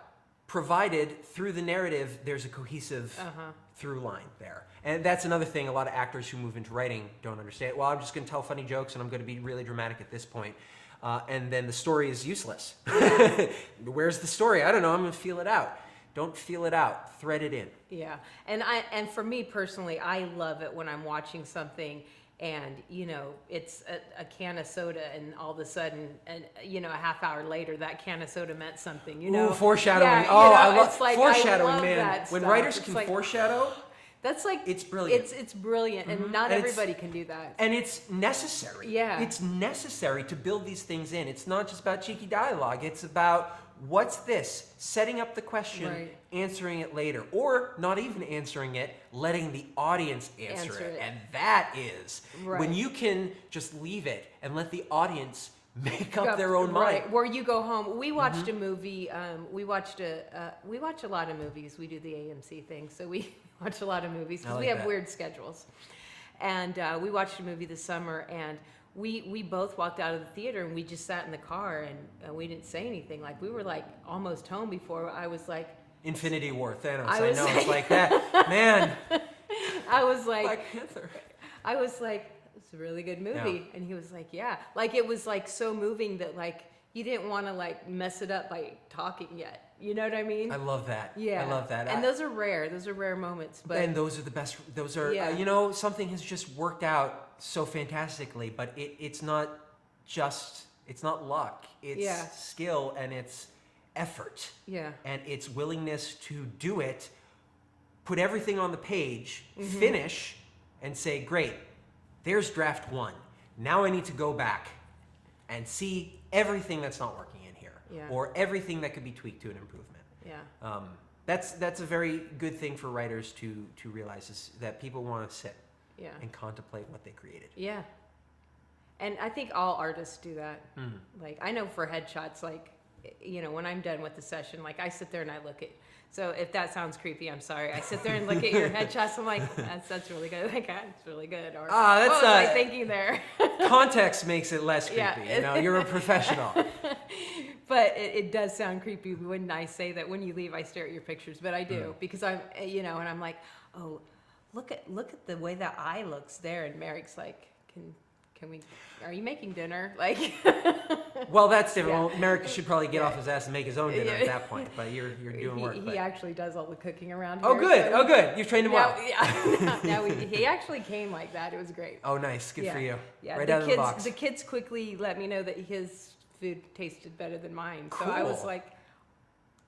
S2: provided through the narrative there's a cohesive through line there. And that's another thing a lot of actors who move into writing don't understand. Well, I'm just going to tell funny jokes and I'm going to be really dramatic at this point. And then the story is useless. Where's the story? I don't know. I'm going to feel it out. Don't feel it out. Thread it in.
S1: Yeah. And for me personally, I love it when I'm watching something and, it's a can of soda and all of a sudden, and a half hour later, that can of soda meant something,
S2: Ooh, foreshadowing.
S1: Yeah,
S2: I love
S1: it's like,
S2: foreshadowing,
S1: I love
S2: man.
S1: that
S2: When
S1: stuff.
S2: writers
S1: It's
S2: can
S1: like,
S2: foreshadow,
S1: that's like,
S2: it's brilliant.
S1: It's brilliant, and not
S2: And
S1: everybody can do that.
S2: And it's necessary.
S1: Yeah.
S2: It's necessary to build these things in. It's not just about cheeky dialogue. It's about what's this? Setting up the question,
S1: Right.
S2: answering it later. Or not even answering it, letting the audience answer it. And that is when
S1: Right.
S2: you can just leave it and let the audience make up their own
S1: Right.
S2: mind.
S1: Where you go home. We watched a movie. We watch a lot of movies. We do the AMC thing, so we watch a lot of movies because
S2: I
S1: we
S2: like
S1: have
S2: that.
S1: weird schedules. And we watched a movie this summer, and we both walked out of the theater, and we just sat in the car, and we didn't say anything. Like we were like almost home before I was like.
S2: Infinity War, Thanos.
S1: I
S2: I
S1: was
S2: know.
S1: like-
S2: It's like that. Man.
S1: I was like.
S2: Black Panther.
S1: I was like, it's a really good movie.
S2: Yeah.
S1: And he was like, yeah. Like, it was like so moving that like, you didn't want to like mess it up by talking yet. You know what I mean?
S2: I love that.
S1: Yeah.
S2: I love that.
S1: And those are rare. Those are rare moments. But
S2: And those are the best. Those are,
S1: Yeah.
S2: something has just worked out so fantastically, but it's not luck. It's
S1: Yeah.
S2: skill and it's effort.
S1: yeah.
S2: And it's willingness to do it, put everything on the page,
S1: Mm-hmm.
S2: finish, and say, great, there's draft one. Now I need to go back and see everything that's not working in here,
S1: Yeah.
S2: or everything that could be tweaked to an improvement.
S1: Yeah.
S2: That's a very good thing for writers to realize, is that people want to sit
S1: Yeah.
S2: and contemplate what they created.
S1: Yeah. And I think all artists do that. Like, I know for headshots, like, you know, when I'm done with the session, like I sit there and I look at. So if that sounds creepy, I'm sorry. I sit there and look at your headshots. I'm like, that's really good. Like, that's really good. Or
S2: that's
S1: what was I thinking there?
S2: Context makes it less creepy.
S1: Yeah.
S2: You know, you're a professional.
S1: But it does sound creepy when I say that when you leave, I stare at your pictures. But I do because I'm, you know, and I'm like, oh, look at the way that eye looks there. And Merrick's like, can we? Are you making dinner? Like.
S2: Well, that's different.
S1: Yeah.
S2: Well, Merrick should probably get off his ass and make his own dinner at that point. But you're doing work.
S1: He actually does all the cooking around
S2: Oh,
S1: here.
S2: good.
S1: So
S2: Oh, good. You've trained him well.
S1: Now he actually came like that. It was great.
S2: Oh, nice. Good for you.
S1: Yeah.
S2: Right
S1: the
S2: out of
S1: kids,
S2: the box.
S1: The kids quickly let me know that his food tasted better than mine. So
S2: Cool.
S1: I was like,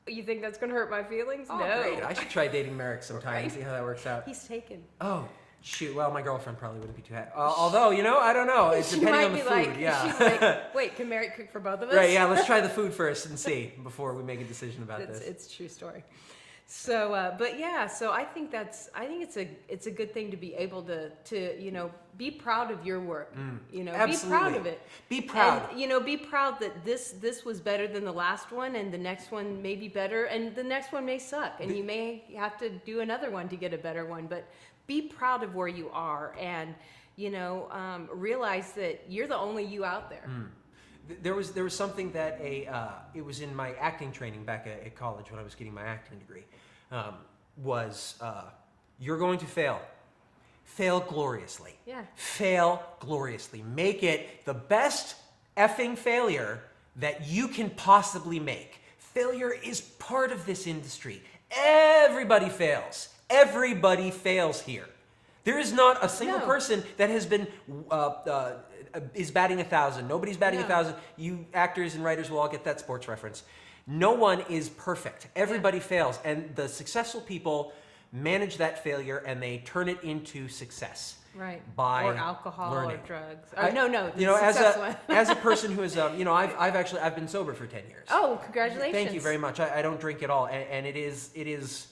S1: you think that's going to hurt my feelings?
S2: Oh,
S1: No.
S2: great. I should try dating Merrick sometime and
S1: Right.
S2: see how that works out.
S1: He's taken.
S2: Oh, shoot. Well, my girlfriend probably wouldn't be too happy. Although, you know, I don't know. It's
S1: She
S2: depending
S1: might
S2: on the
S1: be
S2: food.
S1: like,
S2: Yeah.
S1: she's like, wait, can Merrick cook for both of us?
S2: Right, yeah. Let's try the food first and see before we make a decision about this.
S1: It's a true story. So, but yeah, so I think it's a good thing to be able to you know, be proud of your work. You know,
S2: Absolutely.
S1: be proud of it.
S2: Be proud.
S1: And, you know, be proud that this was better than the last one, and the next one may be better, and the next one may suck, and you may have to do another one to get a better one. But be proud of where you are, and you know, realize that you're the only you out there.
S2: There was something that it was in my acting training back at college when I was getting my acting degree. You're going to fail. Fail gloriously.
S1: Yeah.
S2: Fail gloriously. Make it the best effing failure that you can possibly make. Failure is part of this industry. Everybody fails. Everybody fails here. There is not a single
S1: No.
S2: person that has been is batting 1,000. Nobody's batting
S1: No.
S2: 1,000. You actors and writers will all get that sports reference. No one is perfect. Everybody fails, and the successful people manage that failure and they turn it into success.
S1: Right.
S2: By
S1: or alcohol
S2: learning.
S1: or drugs. No.
S2: You know, as
S1: success one.
S2: as a person who is, you know, I've been sober for 10 years.
S1: Oh, congratulations.
S2: Thank you very much. I don't drink at all, and it is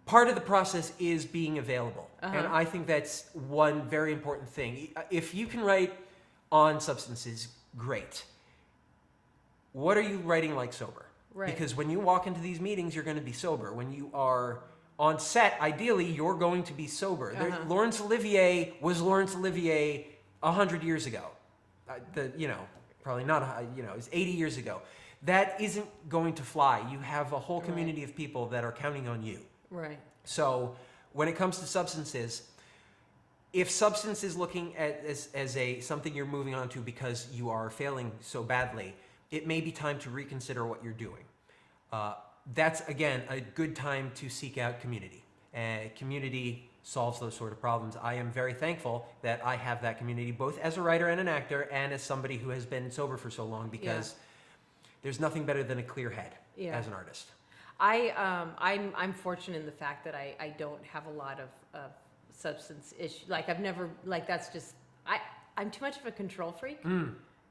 S2: part of the process is being available, and I think that's one very important thing. If you can write on substances, great. What are you writing like sober?
S1: Right.
S2: Because when you walk into these meetings, you're going to be sober. When you are on set, ideally, you're going to be sober. Laurence Olivier was Laurence Olivier 100 years ago. You know, probably not. You know, it's 80 years ago. That isn't going to fly. You have a whole community of people that are counting on you.
S1: Right.
S2: So when it comes to substances, if substance is looking at as something you're moving on to because you are failing so badly, it may be time to reconsider what you're doing. That's, again, a good time to seek out community. Community solves those sort of problems. I am very thankful that I have that community, both as a writer and an actor, and as somebody who has been sober for so long, because there's nothing better than a clear head as an artist.
S1: I'm fortunate in the fact that I don't have a lot of substance issues. Like I've never, like that's just, I'm too much of a control freak.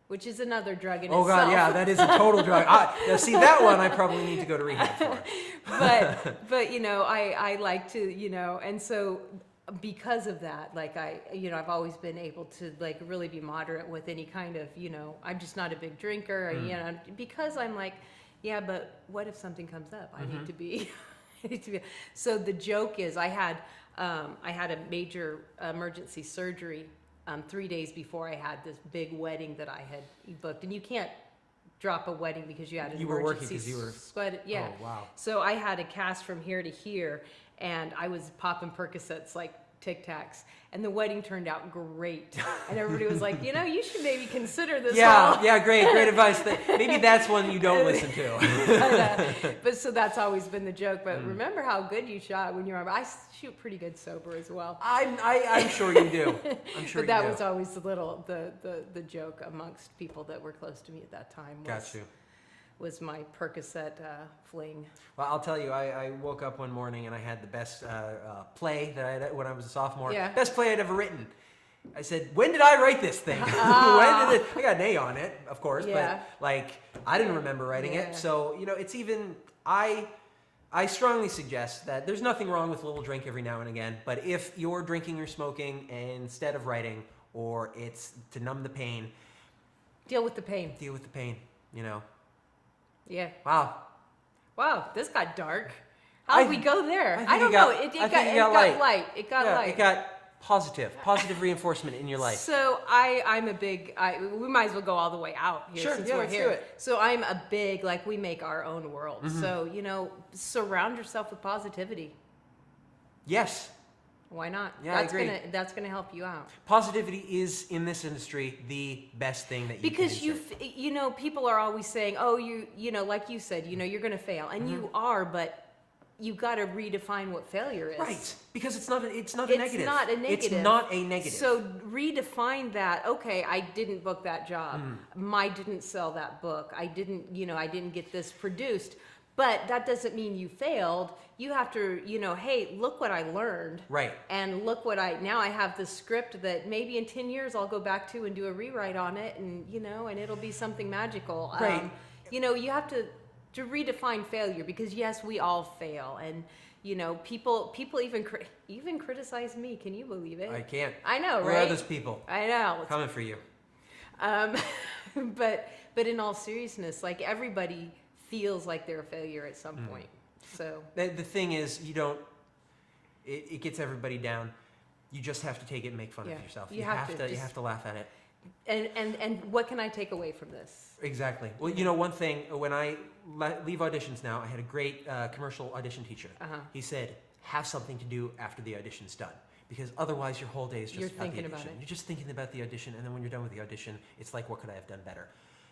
S1: Which is another drug in itself.
S2: Oh God, yeah, that is a total drug. Now, see, that one I probably need to go to rehab for.
S1: But you know, I like to, you know, and so because of that, like I've always been able to like really be moderate with any kind of, you know, I'm just not a big drinker, you know, because I'm like, yeah, but what if something comes up? I need to be, So the joke is, I had a major emergency surgery 3 days before I had this big wedding that I had booked, and you can't drop a wedding because you had an
S2: You were working
S1: emergency
S2: 'cause you were
S1: sweat. Yeah.
S2: Oh wow.
S1: So I had a cast from here to here, and I was popping Percocets like Tic Tacs, and the wedding turned out great. And everybody was like, you know, you should maybe consider this.
S2: Yeah, great advice. Maybe that's one you don't listen to.
S1: But so that's always been the joke. But remember how good you shot when you were. I shoot pretty good sober as well.
S2: I'm sure you do. I'm sure.
S1: But that was always the joke amongst people that were close to me at that time.
S2: Got you.
S1: Was my Percocet fling.
S2: Well, I'll tell you, I woke up one morning and I had the best play that I had when I was a sophomore.
S1: Yeah.
S2: Best play I'd ever written. I said, when did I write this thing? When did it? I got an A on it, of course,
S1: Yeah.
S2: but like I didn't remember writing
S1: Yeah.
S2: it. So, you know, it's even, I strongly suggest that there's nothing wrong with a little drink every now and again, but if you're drinking or smoking instead of writing, or it's to numb the pain,
S1: Deal with the pain.
S2: deal with the pain, you know.
S1: Yeah.
S2: Wow.
S1: This got dark. How did we go there? I don't know. It got light. It got light.
S2: It got positive reinforcement in your life.
S1: So I'm a big, we might as well go all the way out here
S2: Sure,
S1: since
S2: yeah,
S1: we're
S2: let's
S1: here.
S2: do it.
S1: So I'm a big, like, we make our own world. So, surround yourself with positivity.
S2: Yes.
S1: Why not?
S2: Yeah, I agree.
S1: That's gonna help you out.
S2: Positivity is, in this industry, the best thing that you can insert.
S1: People are always saying, oh, like you said, you're gonna fail. And you are, but you got to redefine what failure is.
S2: Right, because it's not a negative.
S1: It's not a negative.
S2: It's not a negative.
S1: So redefine that. Okay, I didn't book that job. I didn't sell that book. I didn't get this produced. But that doesn't mean you failed. You have to, hey, look what I learned.
S2: Right.
S1: And look now I have this script that maybe in 10 years I'll go back to and do a rewrite on it, and and it'll be something magical.
S2: Right.
S1: You have to redefine failure, because yes, we all fail, and people even criticize me. Can you believe it?
S2: I can't.
S1: I know, right?
S2: Where are those people?
S1: I know.
S2: Coming for you.
S1: But in all seriousness, like, everybody feels like they're a failure at some point. So
S2: the thing is, it gets everybody down. You just have to take it and make fun of yourself. You have to laugh at it.
S1: And what can I take away from this?
S2: Exactly. Well, one thing, when I leave auditions now, I had a great commercial audition teacher. He said, have something to do after the audition's done. Because otherwise your whole day is just about the audition. You're just thinking about the audition, and then when you're done with the audition, it's like, what could I have done better?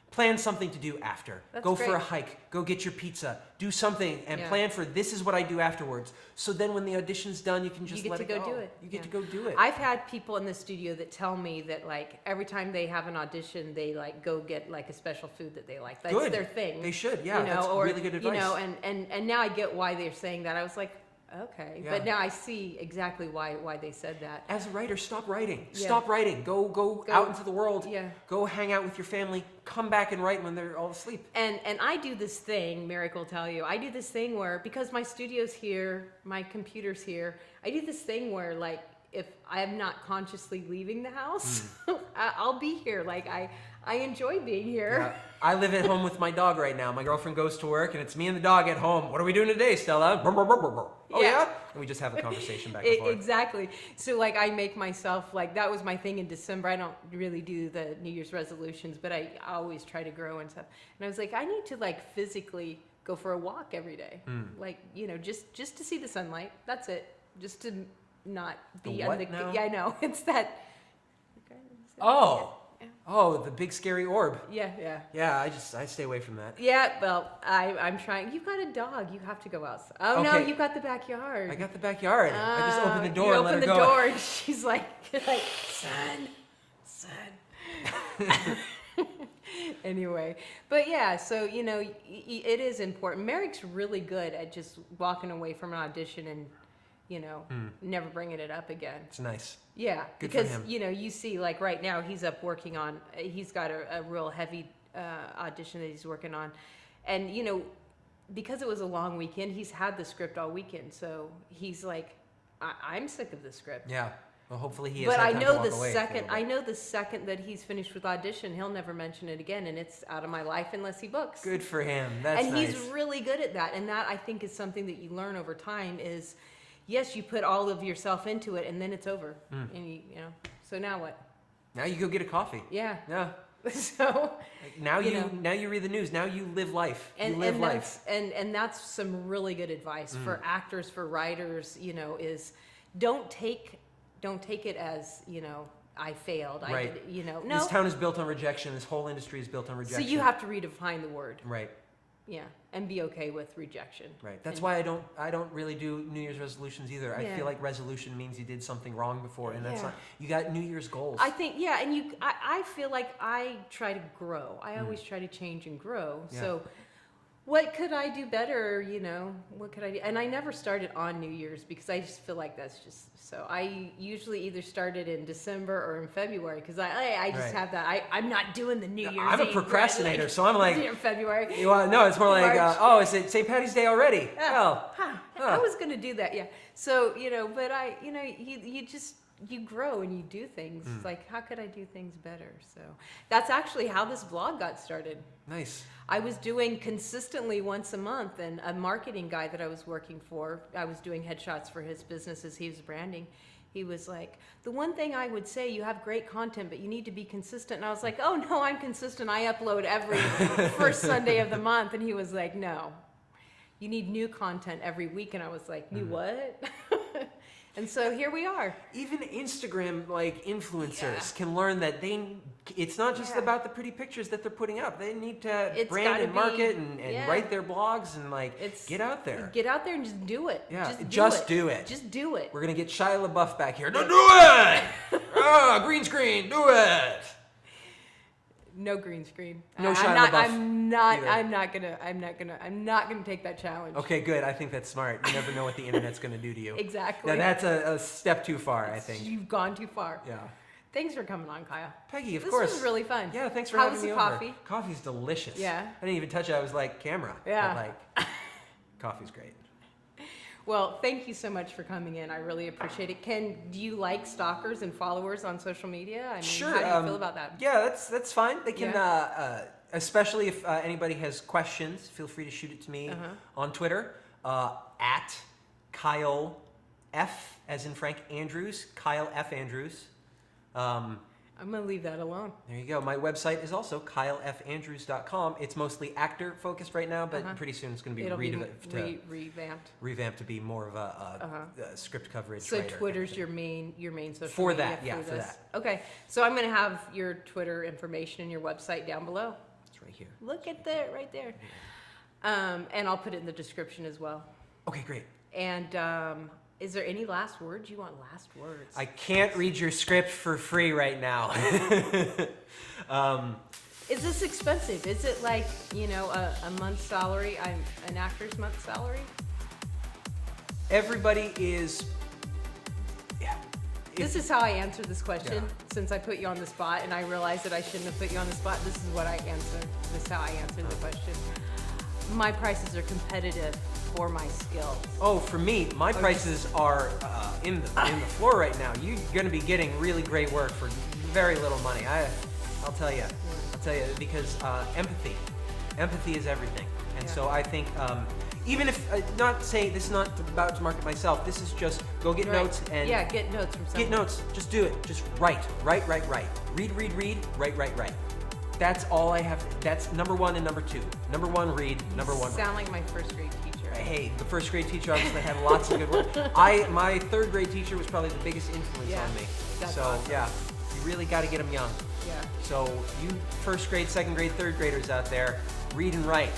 S2: Plan something to do after. Go for a hike. Go get your pizza. Do something and plan for, this is what I do afterwards. So then when the audition's done, you can just let it go. You get to go do it.
S1: I've had people in the studio that tell me that, like, every time they have an audition, they, like, go get, like, a special food that they like. That's their thing.
S2: They should, yeah. That's really good advice.
S1: And now I get why they're saying that. I was like, okay. Yeah. But now I see exactly why they said that.
S2: As a writer, stop writing. Yeah. Stop writing. Go out into the world. Yeah. Go hang out with your family. Come back and write when they're all asleep.
S1: And I do this thing, Merrick will tell you, I do this thing where, because my studio's here, my computer's here, I do this thing where, like, if I am not consciously leaving the house, I'll be here. Like, I enjoy being here.
S2: Yeah. I live at home with my dog right now. My girlfriend goes to work, and it's me and the dog at home. What are we doing today, Stella? Oh, yeah? And we just have a conversation back and forth.
S1: Exactly. So, like, I make myself, like, that was my thing in December. I don't really do the New Year's resolutions, but I always try to grow and stuff. And I was like, I need to, like, physically go for a walk every day. Like, just to see the sunlight. That's it. Just to not be
S2: now?
S1: Yeah, I know. It's that.
S2: Oh. Yeah. Oh, the big scary orb.
S1: Yeah.
S2: Yeah, I stay away from that.
S1: Yeah, well, I'm trying. You've got a dog. You have to go outside. Oh, okay. No, you got the backyard.
S2: I got the backyard. I just open the door and let her go.
S1: You open the door and she's like, son. Anyway, but yeah, so, it is important. Merrick's really good at just walking away from an audition and, never bringing it up again.
S2: It's nice.
S1: Yeah,
S2: good
S1: because,
S2: for him.
S1: you see, like, right now he's up working on, he's got a real heavy audition that he's working on. And, because it was a long weekend, he's had the script all weekend. So he's like, I'm sick of the script.
S2: Yeah. Well, hopefully he has
S1: But
S2: had time to walk away
S1: I know the second that he's finished with audition, he'll never mention it again, and it's out of my life unless he books.
S2: Good for him. That's
S1: nice.
S2: nice.
S1: And he's really good at that. And that, I think, is something that you learn over time is, yes, you put all of yourself into it, and then it's over. And so now what?
S2: Now you go get a coffee.
S1: Yeah.
S2: Yeah.
S1: So
S2: now you read the news. Now you live life.
S1: And that's some really good advice for actors, for writers. Is don't take it as I failed.
S2: Right.
S1: No.
S2: This town is built on rejection. This whole industry is built on rejection.
S1: So you have to redefine the word.
S2: Right.
S1: Yeah, and be okay with rejection.
S2: Right. That's why I don't really do New Year's resolutions either. I feel like resolution means you did something wrong before, and that's not. You got New Year's goals.
S1: I think and I feel like I try to grow. I always try to change and grow. Yeah. So what could I do better? What could I do? And I never started on New Year's because I just feel like that's just so. I usually either started in December or in February because I just have that. I'm not doing the New Year's.
S2: I'm a procrastinator, so I'm like
S1: in February.
S2: No, it's more like is it St. Patty's Day already?
S1: I was gonna do that, yeah. So but you just you grow and you do things. It's like, how could I do things better? So that's actually how this blog got started.
S2: Nice.
S1: I was doing consistently once a month, and a marketing guy that I was working for, I was doing headshots for his business as he was branding. He was like, the one thing I would say, you have great content, but you need to be consistent. And I was like, oh no, I'm consistent. I upload every first Sunday of the month. And he was like, no, you need new content every week. And I was like, new what? And so here we are.
S2: Even Instagram like influencers can learn that it's not just about the pretty pictures that they're putting up. They need to brand and market and write their blogs and get out there.
S1: Get out there and just do it.
S2: Yeah,
S1: Just
S2: do it.
S1: Just do it.
S2: We're gonna get Shia LaBeouf back here. No, do it! Green screen, do it!
S1: No green screen.
S2: No Shia LaBeouf.
S1: I'm not gonna take that challenge.
S2: Okay, good. I think that's smart. You never know what the internet's gonna do to you.
S1: Exactly.
S2: Now that's a step too far, I think.
S1: You've gone too far.
S2: Yeah.
S1: Thanks for coming on, Kyle.
S2: Peggy, of course.
S1: This was really fun.
S2: Yeah, thanks for
S1: How
S2: having
S1: was
S2: me
S1: the
S2: over.
S1: coffee?
S2: Coffee's delicious.
S1: Yeah.
S2: I didn't even touch it. I was like, camera.
S1: Yeah.
S2: But coffee's great.
S1: Well, thank you so much for coming in. I really appreciate it. Ken, do you like stalkers and followers on social media? I mean,
S2: Sure.
S1: how do you feel about that?
S2: Yeah, that's fine. They can, especially if anybody has questions, feel free to shoot it to me on Twitter at Kyle F, as in Frank Andrews, Kyle F Andrews.
S1: I'm going to leave that alone.
S2: There you go. My website is also kylefandrews.com. It's mostly actor focused right now, but pretty soon it's going to be revamped to be more of a script coverage.
S1: So
S2: writer
S1: Twitter's your main social
S2: for
S1: media
S2: that,
S1: for
S2: for
S1: this.
S2: that.
S1: Okay, so I'm going to have your Twitter information and your website down below.
S2: It's right here.
S1: Look at that right there. And I'll put it in the description as well.
S2: Okay, great.
S1: And is there any last words? You want last words?
S2: I can't read your script for free right now.
S1: Is this expensive? Is it like, a month's salary? An actor's month's salary?
S2: Everybody is... Yeah.
S1: This is how I answer this question, since I put you on the spot, and I realized that I shouldn't have put you on the spot. This is what I answer. This is how I answer the question. My prices are competitive for my skills.
S2: Oh, for me, my prices are in the floor right now. You're going to be getting really great work for very little money. I'll tell you. I'll tell you because empathy is everything. And so I think even if not saying this is not about to market myself. This is just go get notes and
S1: get notes from someone.
S2: Get notes. Just do it. Just write. Read. Write. That's all I have. That's number one and number two. Number one, read. Number one,
S1: sound like my first grade teacher.
S2: Hey, the first grade teacher obviously had lots of good work. My third grade teacher was probably the biggest influence on me.
S1: That's
S2: so
S1: awesome.
S2: You really got to get them young.
S1: Yeah.
S2: So you first grade, second grade, third graders out there, read and write.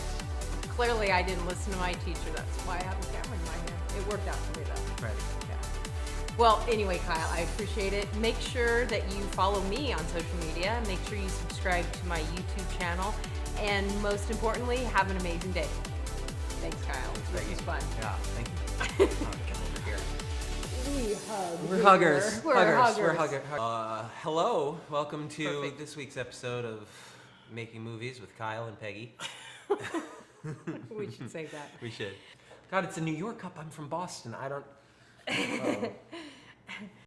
S1: Clearly, I didn't listen to my teacher. That's why I have a camera in my hand. It worked out for me though.
S2: Right.
S1: Well, anyway, Kyle, I appreciate it. Make sure that you follow me on social media. Make sure you subscribe to my YouTube channel. And most importantly, have an amazing day. Thanks, Kyle. This was fun.
S2: Yeah, thank you. Come over here.
S1: We hug.
S2: We're huggers.
S1: We're huggers.
S2: We're huggers. Hello. Welcome to this week's episode of Making Movies with Kyle and Peggy.
S1: We should say that.
S2: We should. God, it's a New York cup. I'm from Boston. I don't...